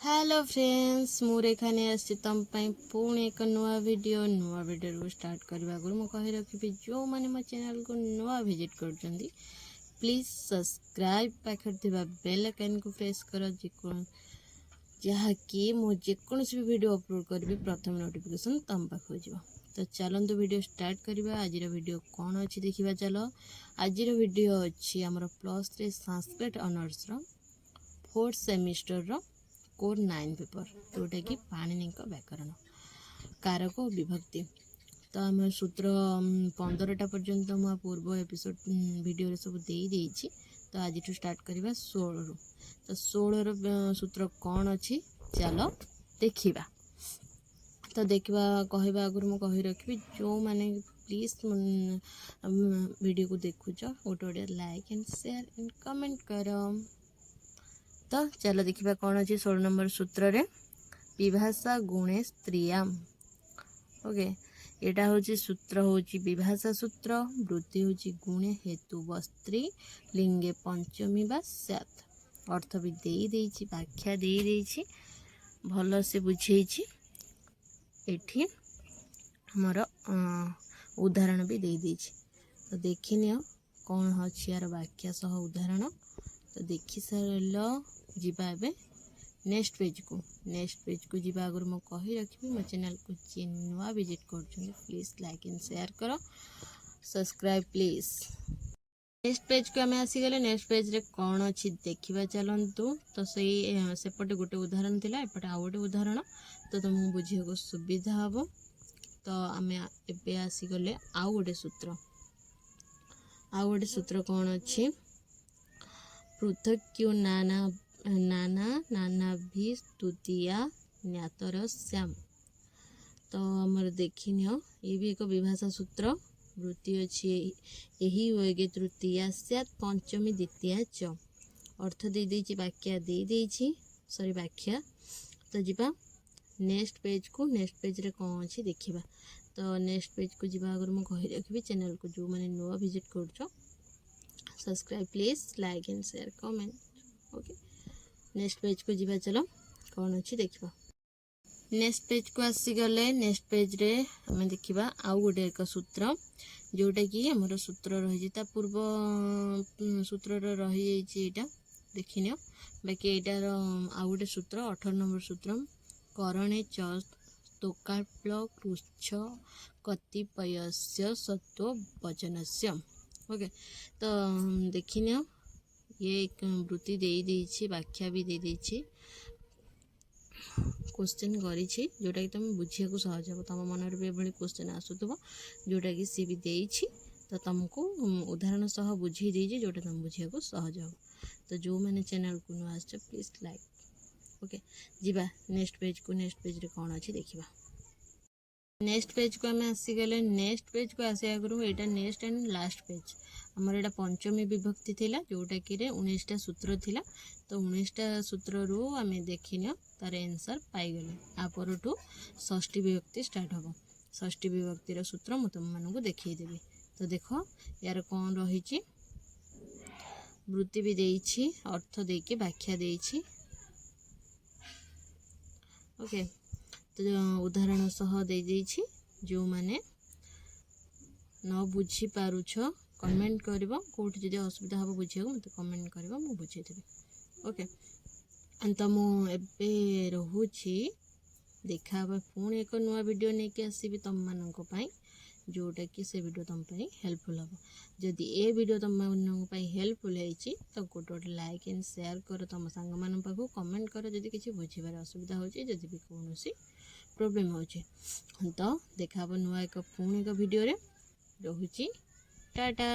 Hello friends मु रेखा ने आसी तुम पुणी एक नुआ वीडियो स्टार्ट करने आगुरी मुझे कही रखी जो मैंने मो चैनल को नुआ विजिट कर प्लीज सब्सक्राइब पाखे बेल आइकन को प्रेस कर जहाँकि मुझे जेकोसी भी वीडियो अपलोड करी प्रथम नोटिफिकेशन तुम पाखु जा। तो चलते वीडियो स्टार्ट करवा। आज वीडियो कौन अच्छी देखा चल। आज वीडियो अच्छी आमर +3 संस्कृत ऑनर्स रो 4th सेमिस्टर रो कोर 9 पेपर जोटा कि पाणिनि व्याकरण कारक विभक्ति। तो आम सूत्र 15टा पर्यंत मुझे पूर्व एपिसोड वीडियो सब दे देइछि। तो आज स्टार्ट करवा 16 रु। तो 16 सूत्र कौन अच्छी चलो देखा। तो देखा कहवा आगुरी मुझे कही रखी जो मैंने प्लीज वीडियो को देखुच गोटे like and share and comment कर। तो चलो देखा कौन अच्छी 16 नंबर सूत्र रे विभाषा गुणे स्त्रियाम। ओके यहाँ हूँ सूत्र हूँ विभाषा सूत्र। वृत्ति हूँ गुणे हेतु वस्त्री लिंगे पंचमी बा स्यात्। अर्थ भी दे व्याख्या दे भल से बुझे एठी हमर उदाहरण भी दे। तो देखी नि कौन अच्छी यार व्याख्या सह उदाहरण। तो देखी सार जीवा एबे नेक्स्ट पेज को जीवा आगुरी मो कही रखी मो चैनल को जी नुआ विजिट कर प्लीज लाइक एंड शेयर करो सब्सक्राइब प्लीज। नेक्स्ट पेज को आम आसीगले। नेक्स्ट पेज रे कौन अच्छी देखा चलतु। तो सेपटे गोटे उदाहरण थिला एपटे आउ गोटे उदाहरण। तो तुमको बुझे सुविधा हम। तो आम एबे आसीगले आउ गोटे सूत्र कौन अच्छी पृथक्यो नाना नाना नाना भी स्तुतिया न्यातर श्याम। तो आमर देखिन ये भी एक विभाषा सूत्र। वृत्ति अच्छी यही होएगे तृतीया स्यात् पंचमी द्वितीया च। अर्थ दे व्याख्या दे सॉरी व्याख्या। तो जीवा नेक्स्ट पेज को। नेक्स्ट पेज रे कौन अच्छी देखा। तो नेक्स्ट पेज को जीवा अगर मुझे कही रखी चैनल को जो मैंने नुआ विजिट कर subscribe please like and share comment. Okay next page को जीवा चलो कौन अच्छी देखा। नेक्स्ट पेज को आसीगले। नेक्स्ट पेज रे आम देखा आउ गोटे एक सूत्र जोटा कि आमर सूत्र रही पूर्व सूत्र रही जाइए देखिन बाकी यार आउ गोटे सूत्र 18 नंबर सूत्र करणे च स्तोकाप्ल कृच्छ कतिपयस्य सत्व वचनस्य। ओके तो देखिन ये वृत्ति दे व्याख्या भी दे क्वेश्चन करी जोटा कि तुम बुझे को सहज हो। तुम मन भी ये क्वेश्चन आसुव जोटा कि सी भी दे। तो तुमको उदाहरण सह बुझे दे जोटा तुम बुझे को सहज हो। तो जो मैंने चैनल को नुआ आस प्लीज लाइक। ओके जीवा नेक्स्ट पेज को। नेक्स्ट पेज रे कौन अच्छी देखा। नेक्स्ट पेज को आम आसीगले। नेक्स्ट पेज को आसे आगु यहाँ नेक्स्ट एंड लास्ट पेज आमर यहाँ पंचमी विभक्ति थिला जोटा कि 19टा सूत्र थिला। तो 19टा सूत्र रू आम देखिन तार आंसर पाईगले। आपर षष्ठी विभक्ति स्टार्ट हम। षष्ठी विभक्तिर सूत्र मुझे तुम मानू देखईदेवी। तो देख यार कौन रही वृत्ति भी देइछि अर्थ देके व्याख्या देइछि। ओके तो उदाहरण सह दे जो मैंने न बुझी पारुछ कमेंट कर कौट जब असुविधा हम बुझे मत कमेंट कर बुझेदेवी। ओके तो मुझे रोची देखा पुणी एक नुआ वीडियो नहीं कि आसबि तुम मानी जोटा कि से वीडियो तुम हेल्पफुल हम। जदि ए वीडियो तुम मानी हेल्पफुल होती तो गोटे गोटे लाइक एंड शेयर कर तुम सांग मान पाखु कमेंट कर जदि किसी बुझे असुविधा होती जदि भी कौन प्रोब्लेम हो। तो देखा नुआ एक पुणी एक वीडियो रे रोची टाटा।